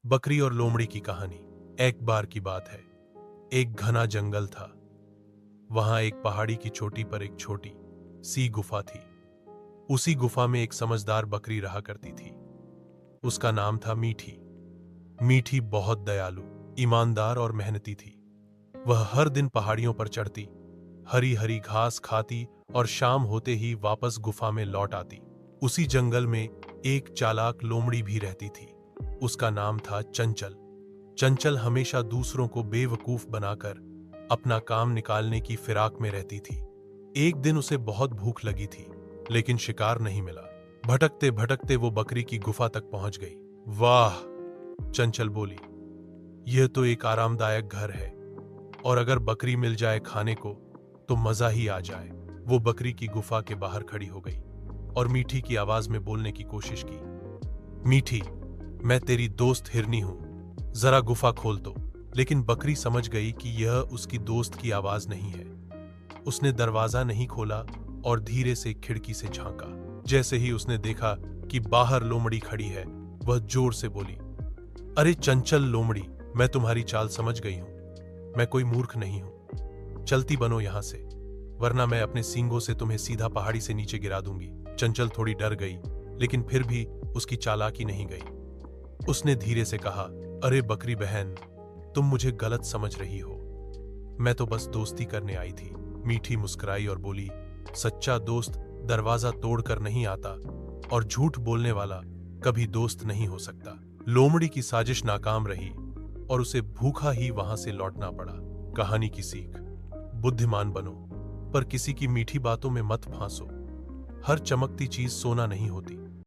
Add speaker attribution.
Speaker 1: बकरी और लोमड़ी की कहानी। एक बार की बात है, एक घना जंगल था। वहां एक पहाड़ी की चोटी पर एक छोटी सी गुफा थी। उसी गुफा में एक समझदार बकरी रहा करती थी। उसका नाम था मीठी। मीठी बहुत दयालु, ईमानदार और मेहनती थी। वह हर दिन पहाड़ियों पर चढ़ती, हरी हरी घास खाती और शाम होते ही वापस गुफा में लौट आती। उसी जंगल में एक चालाक लोमड़ी भी रहती थी। उसका नाम था चंचल। चंचल हमेशा दूसरों को बेवकूफ बनाकर अपना काम निकालने की फिराक में रहती थी। एक दिन उसे बहुत भूख लगी थी, लेकिन शिकार नहीं मिला। भटकते भटकते वो बकरी की गुफा तक पहुंच गई। वाह, चंचल बोली, यह तो एक आरामदायक घर है, और अगर बकरी मिल जाए खाने को तो मजा ही आ जाए। वो बकरी की गुफा के बाहर खड़ी हो गई और मीठी की आवाज में बोलने की कोशिश की। मीठी, मैं तेरी दोस्त हिरनी हूं, जरा गुफा खोल दो। लेकिन बकरी समझ गई कि यह उसकी दोस्त की आवाज नहीं है। उसने दरवाजा नहीं खोला और धीरे से खिड़की से झांका। जैसे ही उसने देखा कि बाहर लोमड़ी खड़ी है, वह जोर से बोली, अरे चंचल लोमड़ी, मैं तुम्हारी चाल समझ गई हूं। मैं कोई मूर्ख नहीं हूं। चलती बनो यहां से, वरना मैं अपने सींगों से तुम्हें सीधा पहाड़ी से नीचे गिरा दूंगी। चंचल थोड़ी डर गई, लेकिन फिर भी उसकी चालाकी नहीं गई। उसने धीरे से कहा, अरे बकरी बहन, तुम मुझे गलत समझ रही हो। मैं तो बस दोस्ती करने आई थी। मीठी मुस्कुराई और बोली, सच्चा दोस्त दरवाजा तोड़कर नहीं आता, और झूठ बोलने वाला कभी दोस्त नहीं हो सकता। लोमड़ी की साजिश नाकाम रही और उसे भूखा ही वहां से लौटना पड़ा। कहानी की सीख, बुद्धिमान बनो, पर किसी की मीठी बातों में मत फांसो। हर चमकती चीज सोना नहीं होती।